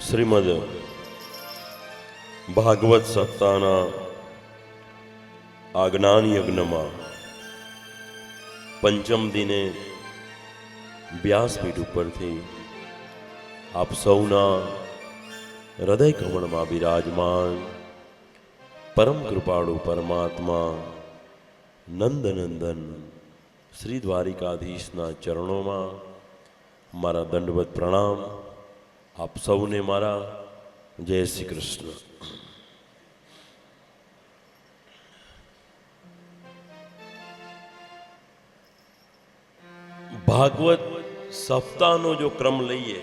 શ્રીમદ ભાગવત સપ્તાહના આ જ્ઞાન યજ્ઞમાં પંચમ દિને વ્યાસપીઠ ઉપરથી આપ સૌના હૃદય કમળમાં બિરાજમાન પરમ કૃપાળુ પરમાત્મા નંદનંદન શ્રી દ્વારિકાધીશના ચરણોમાં મારા દંડવત પ્રણામ. આપ સૌને મારા જય શ્રી કૃષ્ણ. ભાગવત સપ્તાહનો જો ક્રમ લઈએ,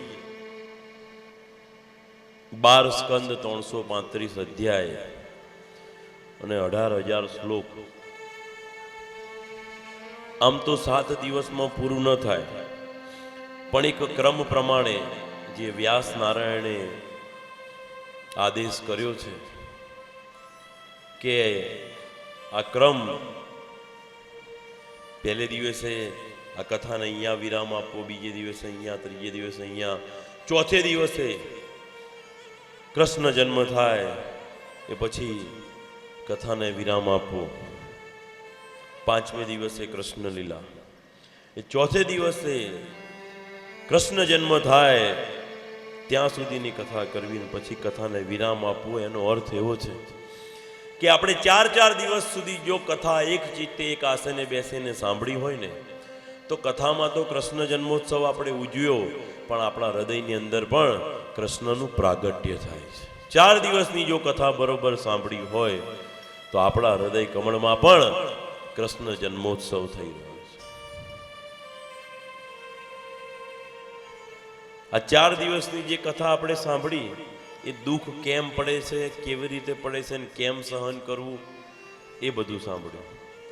12 સ્કંદ, 335 અધ્યાય અને 18,000 શ્લોક. આમ તો 7 દિવસમાં પૂરું ન થાય, પણ એક ક્રમ પ્રમાણે જે વ્યાસ નારાયણે આદેશ કર્યો છે કે આ ક્રમ પહેલે દિવસે આ કથાને અહીંયા વિરામ આપવો, બીજે દિવસે અહીંયા, ત્રીજે દિવસે અહીંયા, ચોથે દિવસે કૃષ્ણ જન્મ થાય એ પછી કથાને વિરામ આપવો, 5મે દિવસે કૃષ્ણ લીલા, એ ચોથે દિવસે કૃષ્ણ જન્મ થાય ત્યાં સુધીની કથા કરવી, પછી કથાને વિરામ આપવો. એનો અર્થ એવો છે કે આપણે 4 દિવસ સુધી જો કથા એક ચિત્તે એક આસને બેસીને સાંભળી હોય ને, તો કથામાં તો કૃષ્ણ જન્મોત્સવ આપણે ઉજવ્યો, પણ આપણા હૃદયની અંદર પણ કૃષ્ણનું પ્રાગટ્ય થાય છે. 4 દિવસની જો કથા બરોબર સાંભળી હોય તો આપણા હૃદય કમળમાં પણ કૃષ્ણ જન્મોત્સવ થઈ રહ્યો છે. આ 4 દિવસની જે કથા આપણે સાંભળી, એ દુઃખ કેમ પડે છે, કેવી રીતે પડે છે, અને કેમ સહન કરવું, એ બધું સાંભળ્યું.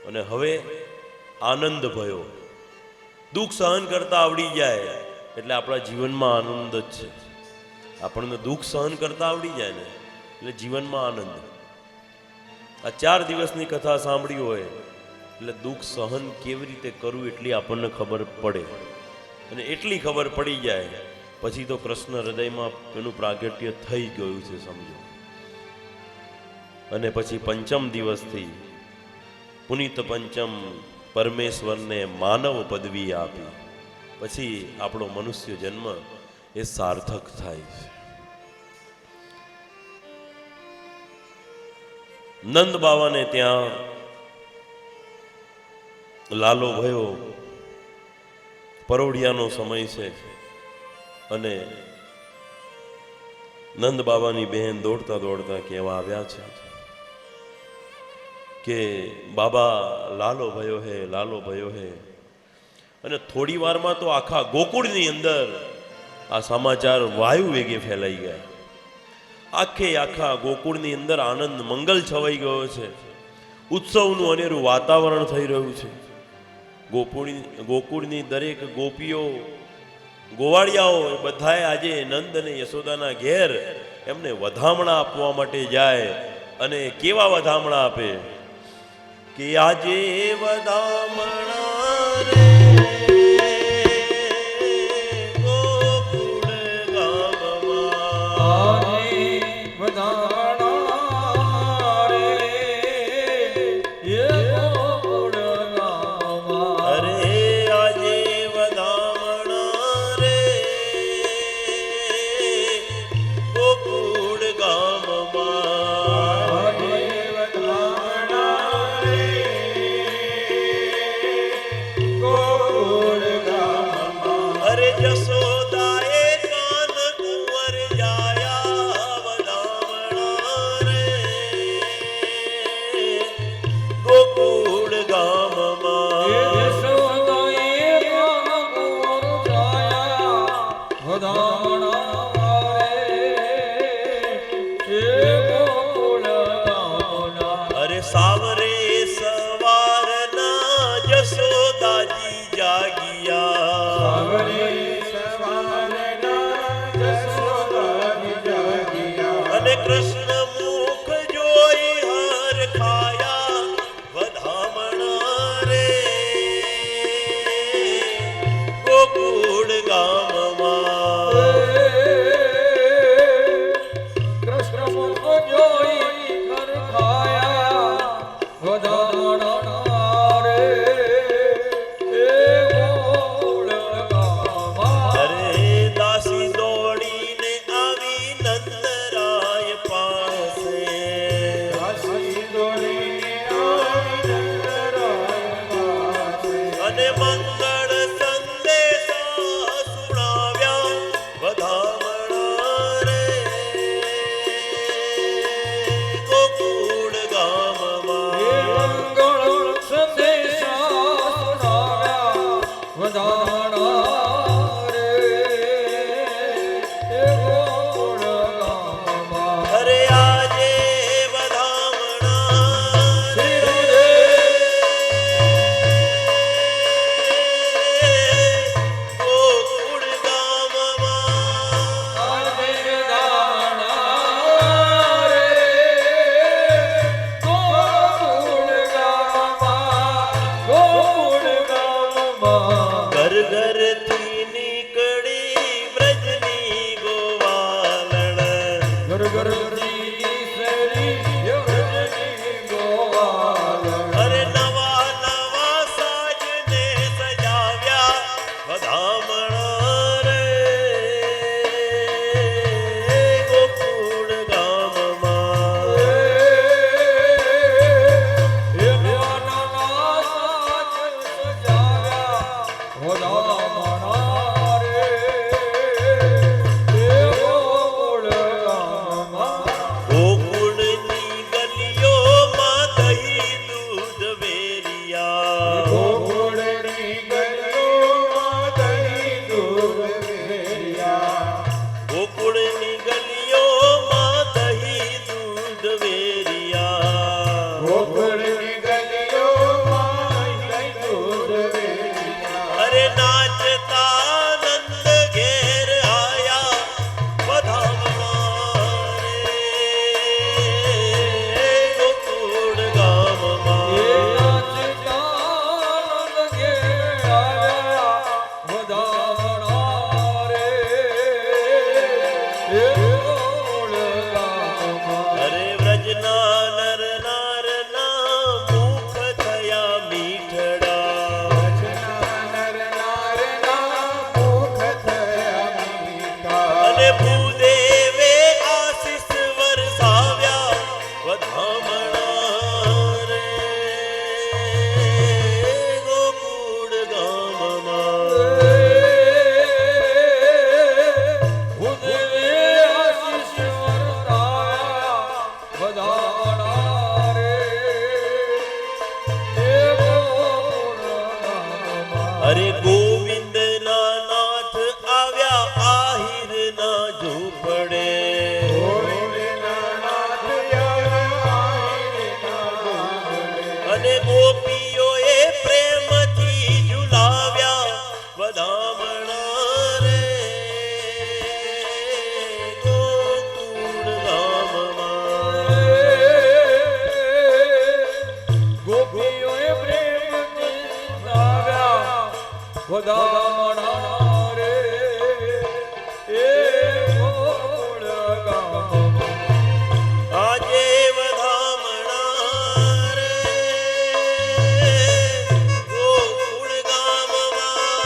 અને હવે આનંદ ભયો. દુઃખ સહન કરતા આવડી જાય એટલે આપણા જીવનમાં આનંદ જ છે. આપણને દુઃખ સહન કરતા આવડી જાય ને એટલે જીવનમાં આનંદ. આ 4 દિવસની કથા સાંભળી હોય એટલે દુઃખ સહન કેવી રીતે કરવું એટલી આપણને ખબર પડે, અને એટલી ખબર પડી જાય પછી તો કૃષ્ણ હૃદયમાં એનું પ્રાગટ્ય થઈ ગયું છે સમજો. અને પછી પંચમ દિવસથી પુનિત પંચમ પરમેશ્વરને માનવ પદવી આપી પછી આપણો મનુષ્ય જન્મ એ સાર્થક થાય છે. નંદ બાવાને ત્યાં લાલો ભયો, પરોઢિયાનો સમય છે, અને નંદ બાબાની બહેન દોડતા દોડતા કહેવા આવ્યા છે કે બાબા લાલો ભયો હે, લાલો ભયો હે. અને થોડી વારમાં તો આખા ગોકુળની અંદર આ સમાચાર વાયુ વેગે ફેલાઈ ગયા. આખા ગોકુળની અંદર આનંદ મંગલ છવાઈ ગયો છે. ઉત્સવનું અનેરું વાતાવરણ થઈ રહ્યું છે. ગોકુળની દરેક ગોપીઓ, ગોવાળિયાઓ બધાએ આજે નંદ અને યશોદાના ઘેર એમને વધામણા આપવા માટે જાય. અને કેવા વધામણા આપે કે આજે વધામણા રે ગોકુળ ગામમાં, વધામણા રે ગોકુળ ગામમાં. અરે આજે વધામણા રે ગોકુળ ગામમાં. અરે જશોદાએ કાન કુંવર જાયા વધામણા રે ગોકુળ ગામમાં. યશોદાએ કાન કુંવર જાયા વધામણા રે ગોકુળ ગામમાં. અરે સાવરે સવારના જશોદાજી જાગિયા, સાવરે સવારના જશોદાજી જાગિયા. અને કૃષ્ણ મુખ જોઈ હર ખાયા વધામણા રે ગોકુળ ગામમાં. વધામણા રે ગોકુળ ગામમાં ગોકુળની ગલીઓમાં દહીં દૂધ વેરિયા ગોકુળની ગલીઓમાં દહીં દૂધ વેરિયા અરે નાચતા નંદ ઘેર આયા વધામણા રે ગોકુળ ગામમાં અરે વ્રજના નર નારના મુખ થયા મીઠડા અને ભૂદેવે આશીષ વરસાવ્યા વધામણા રે ગોકુળ ગામમાં અરે ગોવિંદના નાથ આવ્યા આહિરના ઝૂંપડે અને ગોપીઓએ પ્રેમથી ઝુલાવ્યા વધામણા રે ગોકુળ ગામમાં વધામણા રે એ ગોકુળ ગામમાં આજે વધામણા રે ગોકુળ ગામમાં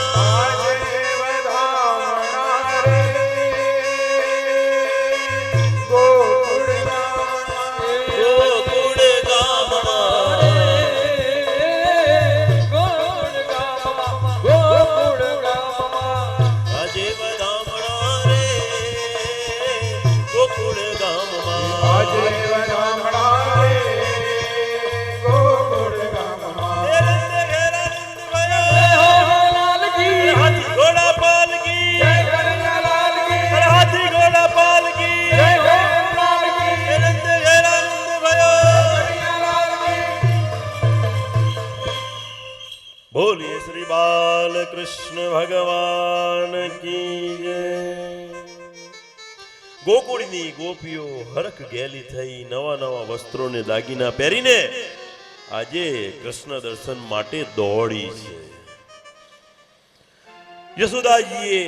ગોકુળ ગામમાં આજે વધામણા રે ગોકુળ ગામમાં હે નંદ ઘેરા નંદ ભયો હાથી ઘોડા પાલકી હે હાથી ઘોડા પાલકી હે નંદ ઘેરા નંદ ભયો બોલીએ શ્રી બાલકૃષ્ણ ભગવાન કી જય ગોકુળની ગોપીઓ હરખ ગેલી થઈ નવા નવા વસ્ત્રોને દાગીના પહેરીને આજે કૃષ્ણ દર્શન માટે દોડી છે યશોદાજીએ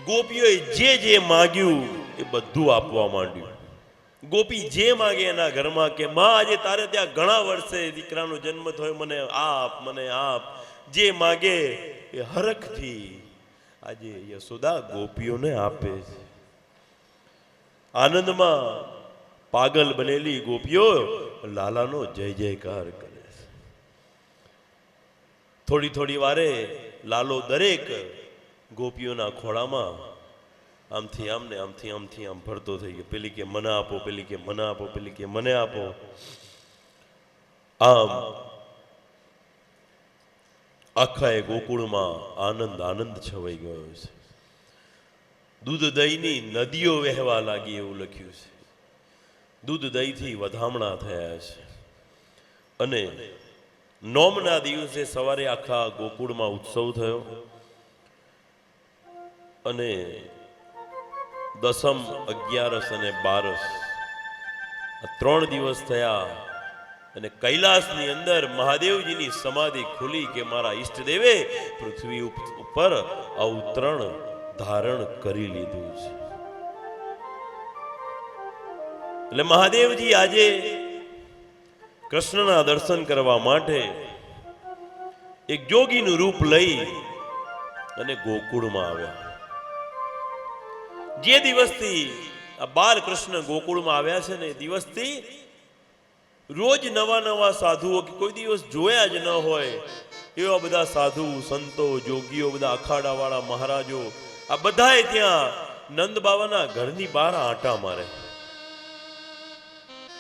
ગોપીઓએ જે જે માગ્યું એ બધું આપવા માંડ્યું ગોપી જે માગે એના ઘરમાં કે માં આજે તારે ત્યાં ઘણા વર્ષે દીકરાનો જન્મ થયો મને આપ જે માગે એ હરખથી આજે યશોદા ગોપીઓને આપે છે આનંદમાં પાગલ બનેલી ગોપીઓ લાલાનો જય જયકાર કરે છે થોડી થોડી વારે લાલો દરેક ગોપીઓના ખોળામાં આમથી આમ ને આમથી આમથી આમ ફરતો થઈ ગયો પેલી કે મને આપો પેલી કે મને આપો પેલી કે મને આપો આમ આખા એ ગોકુળમાં આનંદ છવાઈ ગયો છે દૂધ દહીંની નદીઓ વહેવા લાગી એવું લખ્યું છે દૂધ દહીંથી વધામણા થયા છે અને નોમના દિવસે સવારે આખા ગોકુળમાં ઉત્સવ થયો અને દસમ 11 અને 12 આ 3 દિવસ થયા અને કૈલાસની અંદર મહાદેવજીની સમાધિ ખુલી કે મારા ઈષ્ટદેવે પૃથ્વી ઉપર અવતરણ ધારણ કરી લીધું છે એટલે મહાદેવજી આજે કૃષ્ણના દર્શન કરવા માટે એક જોગીનું રૂપ લઈ અને ગોકુળમાં આવ્યા. જે દિવસથી આ બાલકૃષ્ણ ગોકુળમાં આવ્યા છે ને એ દિવસથી રોજ નવા નવા સાધુઓ કે કોઈ દિવસ જોયા જ ન હોય એવા બધા સાધુ સંતો જોગીઓ, બધા અખાડાવાળા મહારાજો, આ બધાએ ત્યાં નંદ બાવાના ઘરની બહાર આંટા મારે.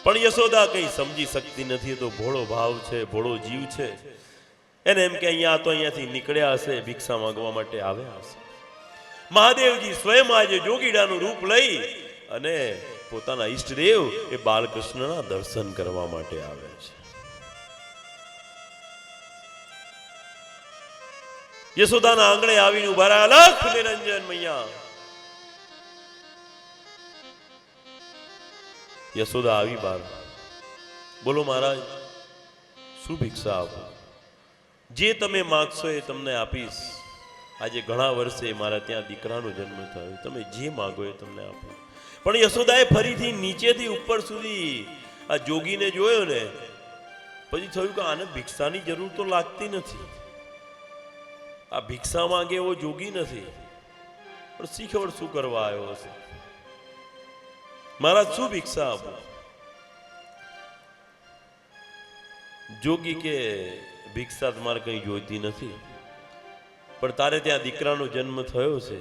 પણ યશોદા કઈ સમજી શકતી નથી. તો ભોળો ભાવ છે, ભોળો જીવ છે. એને એમ કે અહીંયાથી નીકળ્યા હશે, ભિક્ષા માંગવા માટે આવ્યા હશે. મહાદેવજી સ્વયં આજે જોગીડાનું રૂપ લઈ અને પોતાના ઈષ્ટદેવ એ બાલકૃષ્ણના દર્શન કરવા માટે આવે છે. યશોદાના આંગણે આવીને ઉભા રહ્યા અલખ નિરંજન મૈયા. યશોદા આવી બાર. બોલો મહારાજ, શું ભિક્ષા આપો? જે તમે માગશો એ તમને આપીશ. આજે ઘણા વર્ષે મારા ત્યાં દીકરાનો જન્મ થયો, તમે જે માગો એ તમને આપો. પણ યશોદાએ ફરીથી નીચેથી ઉપર સુધી આ જોગીને જોયો ને પછી થયું કે આને ભિક્ષાની જરૂર તો લાગતી નથી. આ ભિક્ષા માંગે એવો જોગી નથી, પણ શીખવડ શું કરવા આવ્યો હશે? મહારાજ શું ભિક્ષા આપો? જોગી કે ભિક્ષા તમારે કઈ જોઈતી નથી, પણ તારે ત્યાં દીકરાનો જન્મ થયો છે,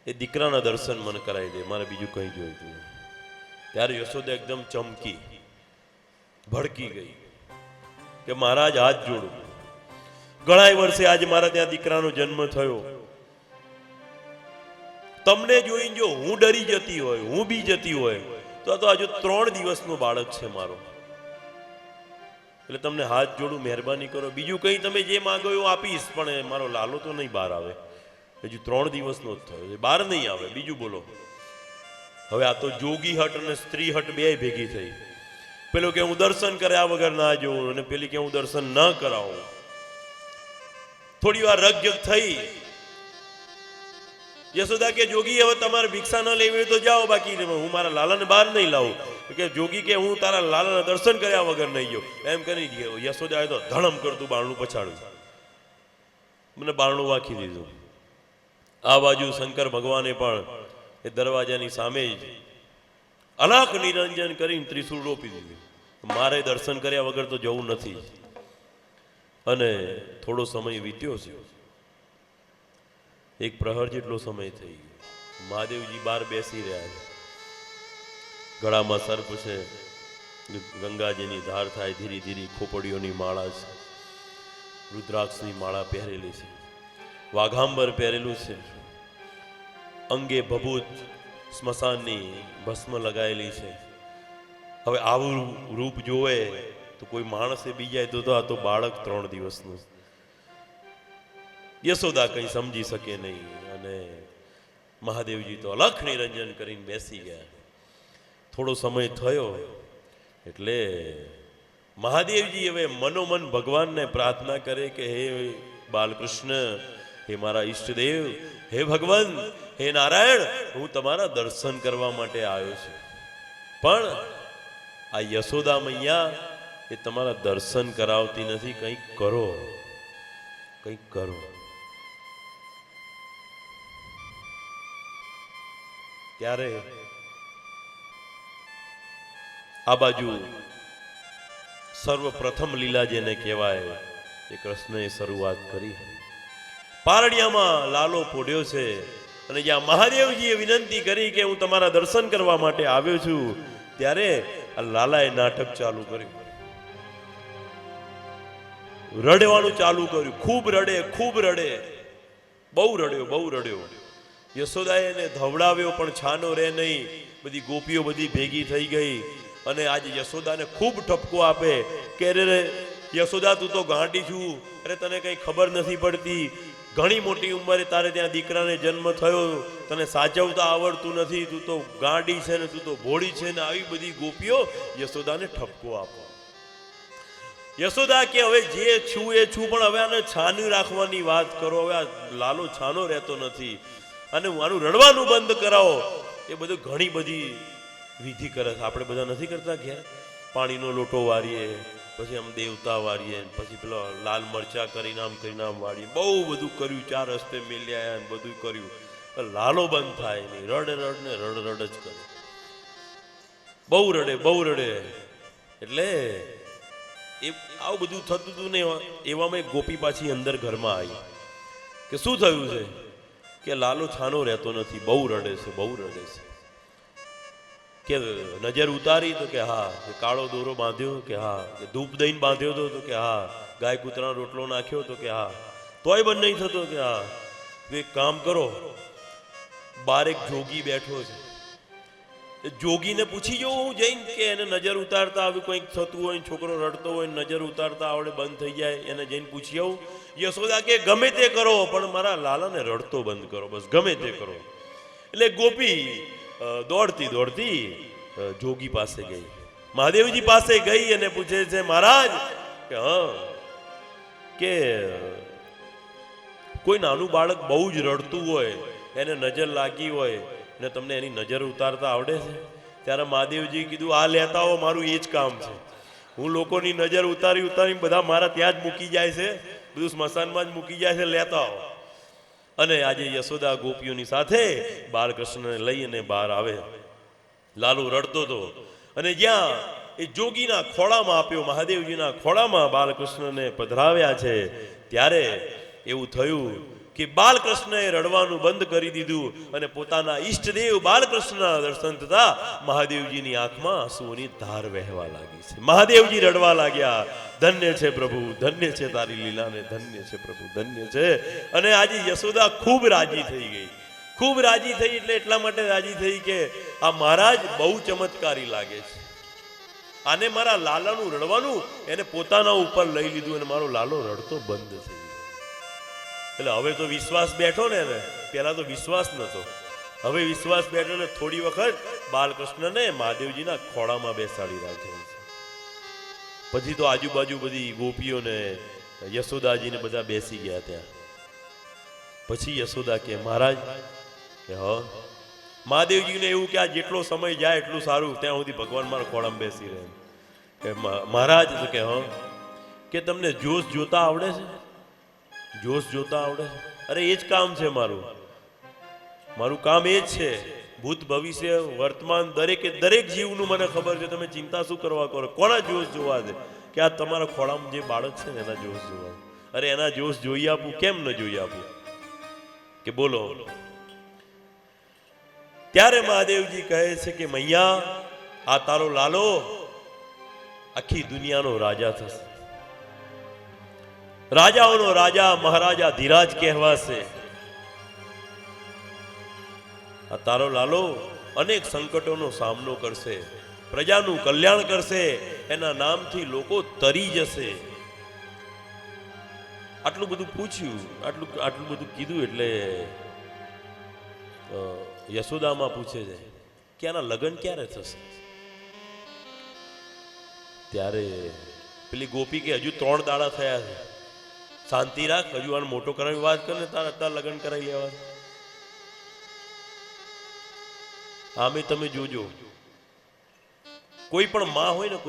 એ દીકરાના દર્શન મને કરાવી દે, મારે બીજું કંઈ જોઈતું નથી. ત્યારે યશોદા એકદમ ચમકી, ભડકી ગઈ કે મહારાજ હાથ જોડું, ઘણા વર્ષે આજે મારા ત્યાં દીકરાનો જન્મ થયો. તમને જોઈને જો હું ડરી જતી હોય, હું બી જતી હોય તો આ તો હજુ 3 દિવસનો બાળક છે મારો. એટલે તમને હાથ જોડું, મહેરબાની કરો, બીજું કંઈ તમે જે માંગો એવું આપીશ, પણ મારો લાલો તો નહીં બહાર આવે. હજુ 3 દિવસનો જ થયો છે, બહાર નહીં આવે. બીજું બોલો. હવે આ તો જોગી હટ અને સ્ત્રી હટ બે ભેગી થઈ. પેલો કે હું દર્શન કર્યા વગર ના જોઉં, અને પેલી કે હું દર્શન ન કરાવું. થોડી વાર રગજગ થઈ. યશોદા કે જોગી હવે તમારે ભિક્ષા ન લેવી તો જાઓ, બાકી હું મારા લાલાને બહાર નહીં લાવું. કે જોગી કે હું તારા લાલાના દર્શન કર્યા વગર નહીં જાઉં. એમ કરી ગયો. યશોદાએ તો ધડમ કરતું બારણું પછાડ્યું, મને બારણું વાંખી દીધું. આ બાજુ શંકર ભગવાને પણ એ દરવાજાની સામે જ અલખ નિરંજન કરીને ત્રિશૂળ રોપી દીધું. મારે દર્શન કર્યા વગર તો જવું નથી. અને થોડો સમય વીત્યો છે, 1 પ્રહર જેટલો સમય થઈ ગયો. મહાદેવજી બહાર બેસી રહ્યા છે, ગળામાં સર્પ છે, ગંગાજીની ધાર થાય, ધીરે ધીરે ખોપડીઓની માળા છે, રુદ્રાક્ષની માળા પહેરેલી છે, વાઘાંબર પહેરેલું છે, અંગે ભભૂત સ્મશાનની ભસ્મ લગાવેલી છે. હવે આવું રૂપ જોવે તો કોઈ માણસે બી જાય તો આ તો બાળક 3 દિવસનું. યશોદા કંઈ સમજી શકે નહીં, અને મહાદેવજી તો અલખ નિરંજન કરીને બેસી ગયા. થોડો સમય થયો એટલે મહાદેવજી હવે મનોમન ભગવાનને પ્રાર્થના કરે કે હે બાલકૃષ્ણ, હે મારા ઈષ્ટદેવ, હે ભગવાન, હે નારાયણ, હું તમારા દર્શન કરવા માટે આવ્યો છું, પણ આ યશોદા મૈયા એ તમારા દર્શન કરાવતી નથી, કંઈક કરો, કંઈક કરો. ત્યારે આ બાજુ સર્વપ્રથમ લીલા જેને કહેવાય એ કૃષ્ણએ શરૂઆત કરી. પારડિયામાં લાલો પોઢ્યો છે, અને જ્યાં મહાદેવજીએ વિનંતી કરી કે હું તમારા દર્શન કરવા માટે આવ્યો છું, ત્યારે આ લાલાએ નાટક ચાલુ કર્યું, રડવાનું ચાલુ કર્યું. ખૂબ રડે, ખૂબ રડે, બહુ રડ્યો, બહુ રડ્યો. યશોદાએ એને ધવડાવ્યો પણ છાનો રહે નહીં. બધી ગોપીઓ બધી ભેગી થઈ ગઈ અને આજે યશોદાને ખૂબ ઠપકો આપે કે રે યશોદા, તું તો ગાંડી છું, અરે તને કંઈ ખબર નથી પડતી, ઘણી મોટી ઉંમરે તારે ત્યાં દીકરાને જન્મ થયો, તને સાચવતા આવડતું નથી, તું તો ગાંડી છે ને, તું તો ભોળી છે ને. આવી બધી ગોપીઓ યશોદાને ઠપકો આપો. યશોદા કે હવે જે છું એ છું, પણ હવે આને છાનું રાખવાની વાત કરો. હવે આ લાલો છાનો રહેતો નથી, અને આનું રડવાનું બંધ કરાવો. એ બધું ઘણી બધી વિધિ કરે છે, આપણે બધા નથી કરતા. ઘેર પાણીનો લોટો વારીએ, પછી આમ દેવતા વાળીએ, પછી પેલો લાલ મરચા કરીને આમ વાળીએ, બહુ બધું કર્યું, 4 રસ્તે મેલ્યા ને બધું કર્યું. લાલો બંધ થાય નહીં, રડ ને રડ જ કરે, બહુ રડે. એટલે એ આવું બધું થતું હતું ને એવામાં એક ગોપી પાછી અંદર ઘરમાં આવી કે શું થયું છે? કે લાલો છાનો રહેતો નથી, બહુ રડે છે. કે નજર ઉતારી? તો કે હા. કે કાળો દોરો બાંધ્યો? કે હા. કે ધૂપ દઈને બાંધ્યો હતો? તો કે હા. ગાય કૂતરાનો રોટલો નાખ્યો? તો કે હા. તોય બંધ નહીં થતો? કે હા. તો એક કામ કરો, બાર એક જોગી બેઠો છે, એ જોગીને પૂછી જો હું જઈને કે એને નજર ઉતારતા આવી કંઈક થતું હોય, છોકરો રડતો હોય, નજર ઉતારતા આવડે બંધ થઈ જાય, એને જઈને પૂછી આવું. યશોદા કે ગમે તે કરો પણ મારા લાલાને રડતો બંધ કરો, બસ ગમે તે કરો. એટલે ગોપી દોડતી જોગી પાસે ગઈ, મહાદેવજી પાસે ગઈ અને પૂછે છે, મહારાજ કે હા, કે કોઈ નાનું બાળક બહુ જ રડતું હોય, એને નજર લાગી હોય ને તમને એની નજર ઉતારતા આવડે છે? ત્યારે મહાદેવજી કીધું, આ લેતા આવો, મારું એ જ કામ છે. હું લોકોની નજર ઉતારી બધા મારા ત્યાં જ મૂકી જાય છે, બધું સ્મશાનમાં જ મૂકી જાય છે, લેતા આવો. અને આજે યશોદા ગોપીઓની સાથે બાલકૃષ્ણને લઈને બહાર આવે. લાલુ રડતો હતો અને જ્યાં એ જોગીના ખોળામાં આપ્યો, મહાદેવજીના ખોળામાં બાલકૃષ્ણને પધરાવ્યા છે, ત્યારે એવું થયું કે બાલકૃષ્ણએ રડવાનું બંધ કરી દીધું અને પોતાના ઈષ્ટદેવ બાલકૃષ્ણના દર્શન થતા મહાદેવજીની આંખમાં આંસુઓની ધાર વહેવા લાગી છે. મહાદેવજી રડવા લાગ્યા, ધન્ય છે પ્રભુ, ધન્ય છે તારી લીલાને, ધન્ય છે પ્રભુ, ધન્ય છે. અને આજે યશોદા ખૂબ રાજી થઈ ગઈ, ખૂબ રાજી થઈ. એટલે એટલા માટે રાજી થઈ કે આ મહારાજ બહુ ચમત્કારી લાગે છે, આને મારા લાલાનું રડવાનું એને પોતાના ઉપર લઈ લીધું અને મારો લાલો રડતો બંધ થઈ ગયો. એટલે હવે તો વિશ્વાસ બેઠો ને, પહેલા તો વિશ્વાસ નતો, હવે વિશ્વાસ બેઠો ને થોડી વખત બાલકૃષ્ણને મહાદેવજીના ખોળામાં બેસાડી રાખ્યો છે. પછી તો આજુબાજુ બધી ગોપીઓને યશોદાજીને બધા બેસી ગયા ત્યાં. પછી યશોદા કે મહારાજ કે હ, મહાદેવજીને એવું કે આ જેટલો સમય જાય એટલું સારું, ત્યાં સુધી ભગવાન મારા ખોળામાં બેસી રહે. કે મહારાજ તો કે હ, કે તમને જોશ જોતા આવડે છે? જોશ જોતા આવડે છે? અરે એ જ કામ છે મારું કામ એ જ છે. ભૂત ભવિષ્ય વર્તમાન દરેક જીવનું મને ખબર છે, તમે ચિંતા શું કરવા કરો? કોના જોશ જોવા છે? કે આ તમારા ખોળામાં જે બાળક છે ને એના જોશ જોવા. અરે એના જોશ જોઈ આપું, કેમ ન જોઈ આપું? કે બોલો. ત્યારે મહાદેવજી કહે છે કે મૈયા, આ તારો લાલો આખી દુનિયાનો રાજા થશે, રાજાઓનો રાજા, મહારાજા ધીરાજ કહેવાશે. આ તારો લાલો અનેક સંકટોનો સામનો કરશે, પ્રજાનું કલ્યાણ કરશે, એના નામથી લોકો તરી જશે. આટલું બધું પૂછ્યું, આટલું બધું કીધું એટલે યશોદામાં પૂછે છે કે આના લગ્ન ક્યારે થશે? ત્યારે પેલી ગોપી કે હજુ 3 દાડા થયા છે, શાંતિ રાખ, હજુ આને મોટો કરવાની વાત કર ને, તારા લગ્ન કરાવી લેવા. આમે તમે જોજો, કોઈ પણ માં હોય ને,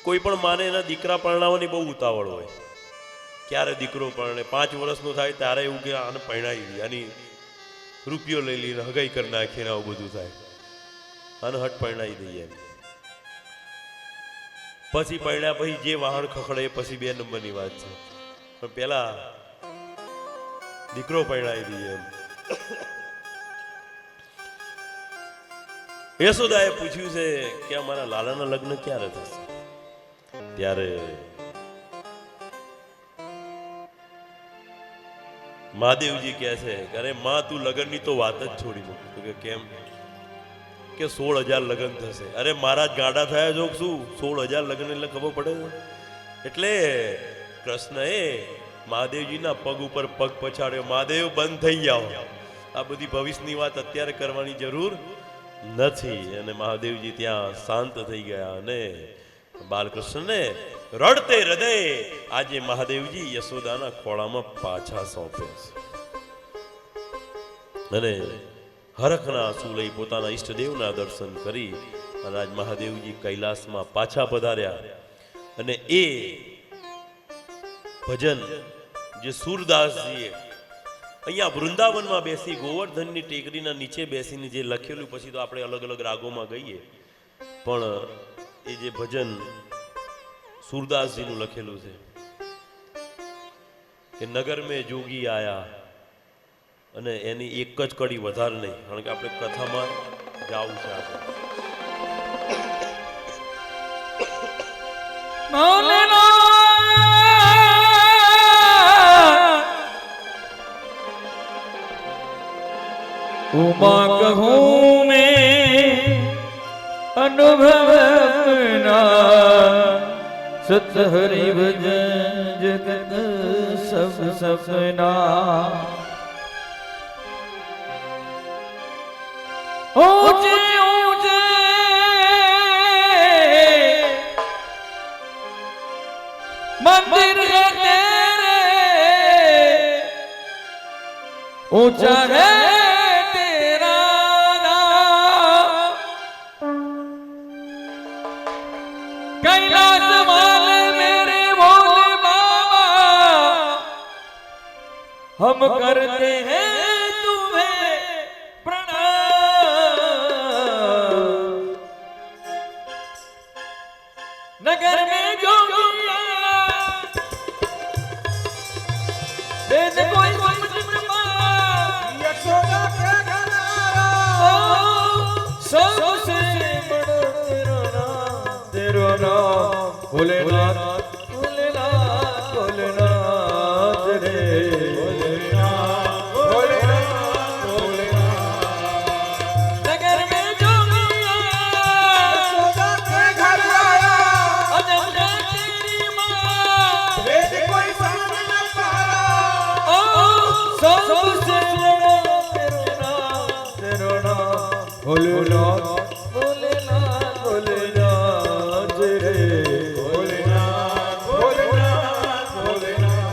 કોઈ પણ માને એના દીકરા પરણાવવાની બહુ ઉતાવળ હોય. ક્યારે દીકરો પરણે 5 વર્ષનો થાય ત્યારે એવું કે આને પરણાવી દે, આની રૂપિયો લઈ લઈને હગાઈ કરી નાખીને આવું બધું થાય, આને હટ પરણાવી દઈએ. પછી પરણ્યા પછી જે વાહન ખખડે એ પછી 2 નંબરની વાત છે, પણ પેલા દીકરો પરણાવી દઈએ એમ. યશોદાએ પૂછ્યું છે કે અમારા લાલાના લગ્ન ક્યારે થશે? ત્યારે મહાદેવજી કહે છે કે અરે માં, તું લગ્નની તો વાત જ છોડી મૂક. કે કેમ? કે 16,000 લગ્ન થશે. અરે મહારાજ ગાડા થયા છો શું? 16,000 લગ્ન એટલે ખબર પડે છે? એટલે કૃષ્ણએ મહાદેવજીના પગ ઉપર પગ પછાડ્યો. મહાદેવ બંધ થઈ જાઓ, આ બધી ભવિષ્યની વાત અત્યારે કરવાની જરૂર નથી. અને મહાદેવજી ત્યાં શાંત થઈ ગયા અને બાલકૃષ્ણને રડતે હૃદય આજે મહાદેવજી યશોદાના ખોળામાં પાછા સોંપે છે. અને હરખના આંસુ લઈ પોતાના ઈષ્ટદેવના દર્શન કરી અને આજ મહાદેવજી કૈલાસમાં પાછા પધાર્યા. અને એ ભજન જે સુરદાસજીએ અહીંયા વૃંદાવનમાં બેસી ગોવર્ધનની ટેકરીના નીચે બેસીને જે લખેલું, પછી તો આપણે અલગ અલગ રાગોમાં ગઈએ, પણ એ જે ભજન સુરદાસજીનું લખેલું છે કે નગર મેં જોગી આયા, અને એની એક જ કડી વધારે નહીં, કારણ કે આપણે કથામાં જાવું છે આગળ. उमा कहूँ मैं अनुभव अपना, सत हरि भजन जगत सब सपना. ऊंचे ऊंचे मंदिर है तेरे, ऊंचा है कैलाश वाले मेरे भोले बाबा, हम करते हैं तुम्हें प्रणाम. नगर में जोगिया वेद कोई यशोदा के घर सबसे बड़ा तेरा नाम भोलेनाथ भोलेनाथ भोलेनाथ रे, भोलेनाथ भोलेनाथ भोलेनाथ. नगर में जोगिया यशोदा के घर आया, अजंता तेरी माँ वेद कोई समझ न पाया. ओ सबसे बड़ा तेरा नाम भोलेनाथ भोलेनाथ भोलेनाथ रे, भोलेनाथ भोलेनाथ भोलेनाथ.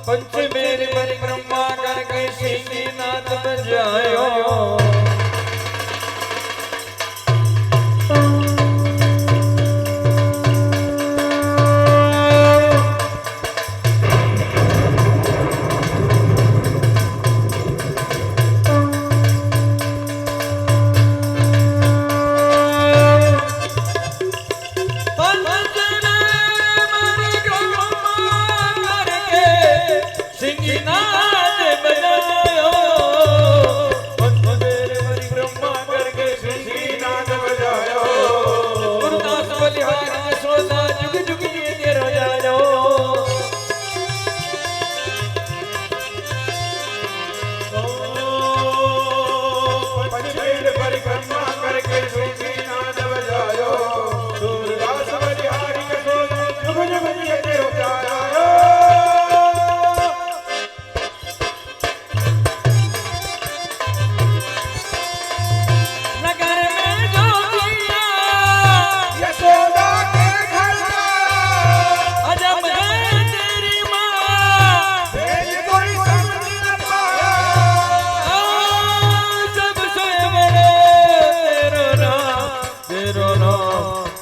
पंच मेरी परिक्रमा करके सिंहनाथ बजायो,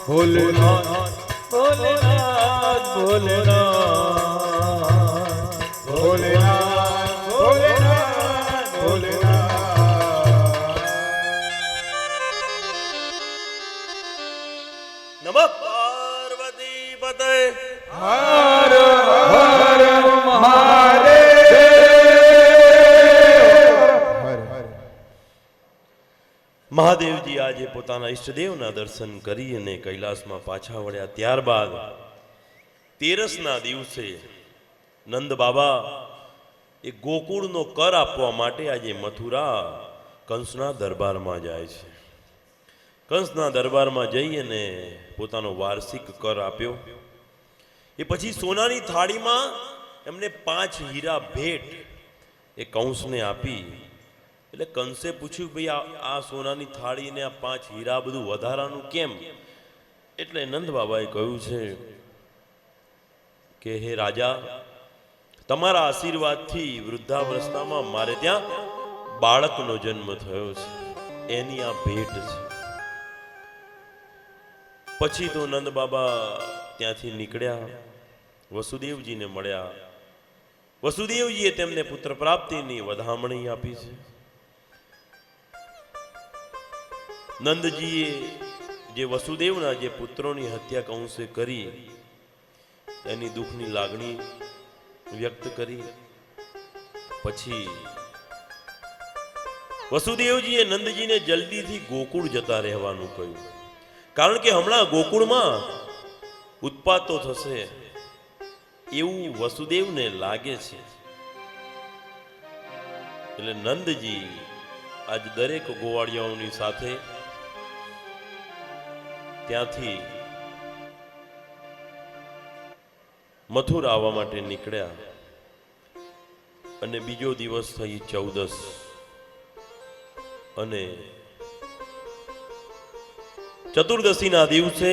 भोलेनाथ भोलेनाथ भोलेनाथ भोलेनाथ भोलेनाथ भोलेनाथ. नमः पार्वती पते. हर हर महादेव. મહાદેવજી આજે પોતાના ઈષ્ટદેવના દર્શન કરી અને કૈલાસમાં પાછા વળ્યા. ત્યારબાદ 13ના દિવસે નંદ બાબા એ ગોકુળનો કર આપવા માટે આજે મથુરા કંસના દરબારમાં જાય છે. કંસના દરબારમાં જઈ અને પોતાનો વાર્ષિક કર આપ્યો. એ પછી સોનાની થાળીમાં એમને 5 હીરા ભેટ એ કંસને આપી. એટલે કંસે પૂછ્યું, ભાઈ આ સોનાની થાળી ને આ 5 હીરા બધું વધારાનું કેમ? એટલે નંદ બાબાએ કહ્યું છે કે હે રાજા, તમારા આશીર્વાદથી વૃદ્ધાવસ્થામાં મારે ત્યાં બાળકનો જન્મ થયો છે, એની આ ભેટ છે. પછી તો નંદ બાબા ત્યાંથી નીકળ્યા, વસુદેવજીને મળ્યા. વસુદેવજીએ તેમને પુત્ર પ્રાપ્તિની વધામણી આપી છે. નંદજીએ જે વસુદેવના જે પુત્રોની હત્યા કંસે કરી એની દુઃખની લાગણી વ્યક્ત કરી. પછી વસુદેવજીએ નંદજીને જલ્દીથી ગોકુળ જતા રહેવાનું કહ્યું, કારણ કે હમણાં ગોકુળમાં ઉત્પાતો થશે એવું વસુદેવને લાગે છે. એટલે નંદજી આજ દરેક ગોવાળિયાઓની સાથે ત્યાંથી મથુરા આવવા માટે નીકળ્યા. અને બીજો દિવસ થઈ 14. અને ચતુર્દશીના દિવસે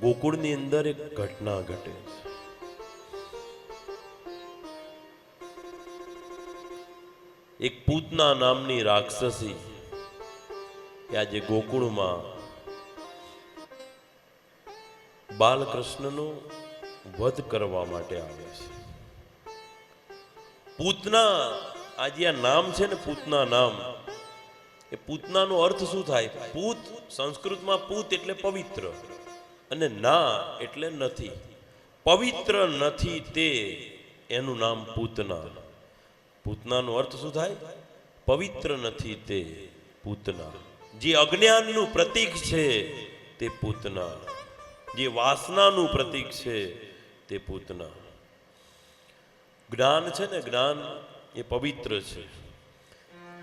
ગોકુળની અંદર એક ઘટના ઘટે છે. એક પૂતના નામની રાક્ષસી કે આજે ગોકુળમાં બાલકૃષ્ણનો વધ કરવા માટે આવે છે. પૂતના, આજે આ નામ છે ને પૂતના નામ, એ પૂતનાનો અર્થ શું થાય? પૂત સંસ્કૃતમાં પૂત એટલે પવિત્ર અને ના એટલે નથી. પવિત્ર નથી તે એનું નામ પૂતના. પૂતનાનો અર્થ શું થાય? પવિત્ર નથી તે પૂતના. જે અજ્ઞાનનું પ્રતીક છે તે પૂતના, જે વાસનાનું પ્રતીક છે તે પૂતના. જ્ઞાન છે ને, જ્ઞાન એ પવિત્ર છે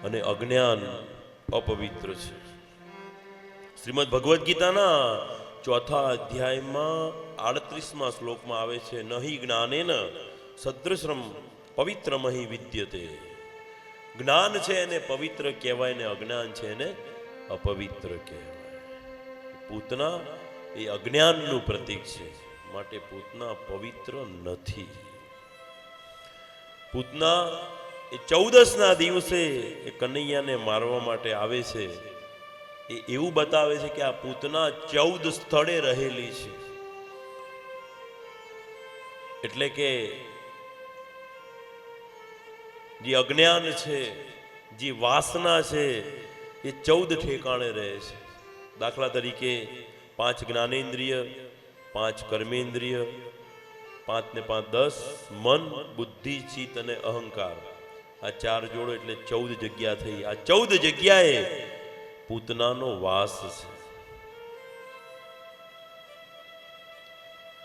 અને અજ્ઞાન અપવિત્ર છે. શ્રીમદ ભગવદ્ ગીતાના 4થા અધ્યાયમાં 38મા શ્લોકમાં આવે છે, નહિ જ્ઞાનેન સદૃશમ પવિત્રમહિ વિદ્યતે. જ્ઞાન છે એને પવિત્ર કહેવાય ને અજ્ઞાન છે એને અપવિત્ર કહેવાય. પૂતના એ અજ્ઞાનનું પ્રતીક છે, માટે પૂતના પવિત્ર નથી. પૂતના એ 14ના દિવસે એ કનૈયાને મારવા માટે આવે છે. એ એવું બતાવે છે કે આ પૂતના 14 સ્થળે રહેલી છે. એટલે કે જે અજ્ઞાન છે, જે વાસના છે, એ 14 ઠેકાણે રહે છે. દાખલા તરીકે 5 જ્ઞાનેન્દ્રિય, 5 કર્મેન્દ્રિય, 5 ને 5 10, મન, બુદ્ધિ, ચિત્ત અને અહંકાર. આ 4 જોડો એટલે 14 જગ્યા થઈ. આ 14 જગ્યાએ પૂતનાનો વાસ છે,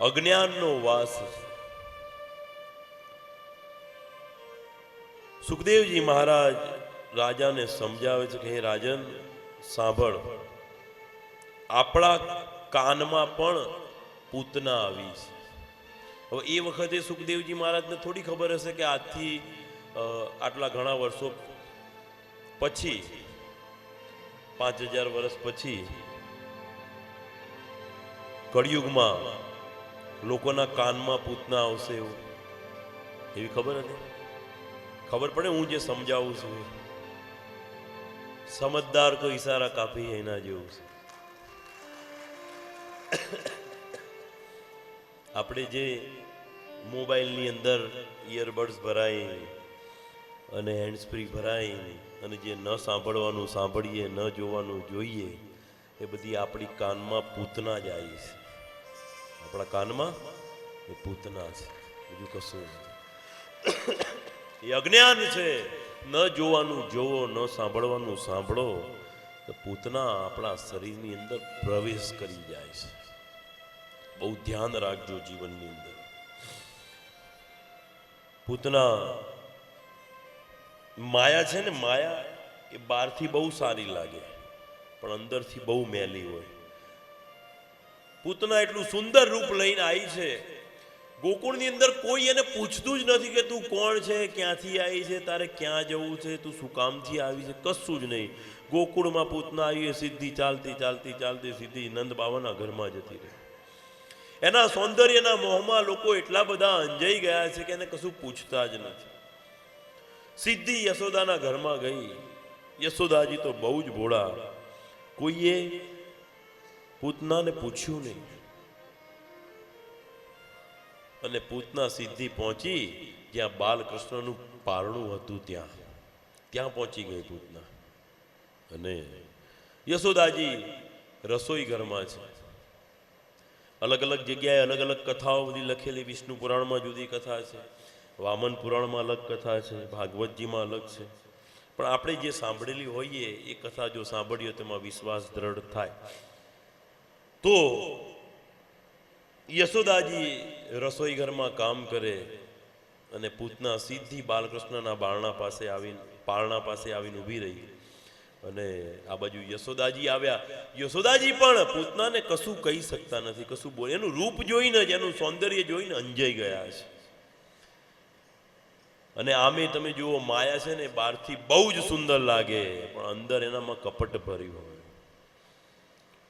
અજ્ઞાનનો વાસ છે. સુખદેવજી મહારાજ રાજાને સમજાવે છે કે હે રાજન, સાંભળ, આપણા કાનમાં પણ પૂતના આવી છે. હવે એ વખતે સુખદેવજી મહારાજને થોડી ખબર હશે કે આજથી આટલા ઘણા વર્ષો પછી, 5000 વર્ષ પછી કળિયુગમાં લોકોના કાનમાં પૂતના આવશે એવું એવી ખબર હતી? ખબર પડે હું જે સમજાવું છું. સમજદાર કો ઈશારા કાફી એના જેવું છે. આપણે જે મોબાઈલની અંદર ઇયરબડ્સ ભરાય અને હેન્ડ્સ ફ્રી ભરાય અને જે ન સાંભળવાનું સાંભળીએ, ન જોવાનું જોઈએ, એ બધી આપણી કાનમાં પૂતના જ આવી છે. આપણા કાનમાં એ પૂતના છે, બીજું કશું નથી. એ અજ્ઞાન છે. ન જોવાનું જોવો, ન સાંભળવાનું સાંભળો, તો પૂતના આપણા શરીરની અંદર પ્રવેશ કરી જાય છે. બહુ ધ્યાન રાખજો જીવનની અંદર. પૂતના માયા છે ને, માયા એ બહારથી બહુ સારી લાગે પણ અંદરથી બહુ મેલી હોય. પૂતના એટલું સુંદર રૂપ લઈને આવી છે, ગોકુળની અંદર કોઈ એને પૂછતું જ નથી કે તું કોણ છે, ક્યાંથી આવી છે, તારે ક્યાં જવું છે, તું શું કામથી આવી છે, કશું જ નહીં. ગોકુળમાં પૂતના આવી સીધી ચાલતી ચાલતી ચાલતી સીધી નંદ બાવાના ઘરમાં જતી રહી. એના સૌંદર્યના મોહમાં લોકો એટલા બધા અંજાઈ ગયા છે કે એને કશું પૂછતા જ નથી. સીધી યશોદાના ઘરમાં ગઈ. યશોદાજી તો બહુ જ ભોળા, કોઈએ પૂતનાને પૂછ્યું નહીં અને પૂતના સીધી પહોંચી જ્યાં બાલકૃષ્ણનું પારણું હતું ત્યાં પહોંચી ગઈ પૂતના. અને યશોદાજી રસોઈ ઘરમાં છે. અલગ અલગ જગ્યાએ અલગ અલગ કથાઓ બધી લખેલી. વિષ્ણુ પુરાણમાં જુદી કથા છે, વામન પુરાણમાં અલગ કથા છે, ભાગવતજીમાં અલગ છે. પણ આપણે જે સાંભળેલી હોઈએ એ કથા જો સાંભળીએ તેમાં વિશ્વાસ દ્રઢ થાય. તો યશોદાજી રસોઈ ઘરમાં કામ કરે અને પૂતના સીધી બાલકૃષ્ણના પારણા પાસે આવીને ઊભી રહી. અને આ બાજુ યશોદાજી આવ્યા. યશોદાજી પણ પૂતનાને કશું કહી શકતા નથી, કશું બોલે. એનું રૂપ જોઈને જ, એનું સૌંદર્ય જોઈને અંજાઈ ગયા છે. અને આમે તમે જુઓ, માયા છે ને બહારથી બહુ જ સુંદર લાગે પણ અંદર એનામાં કપટ ભર્યું હોય.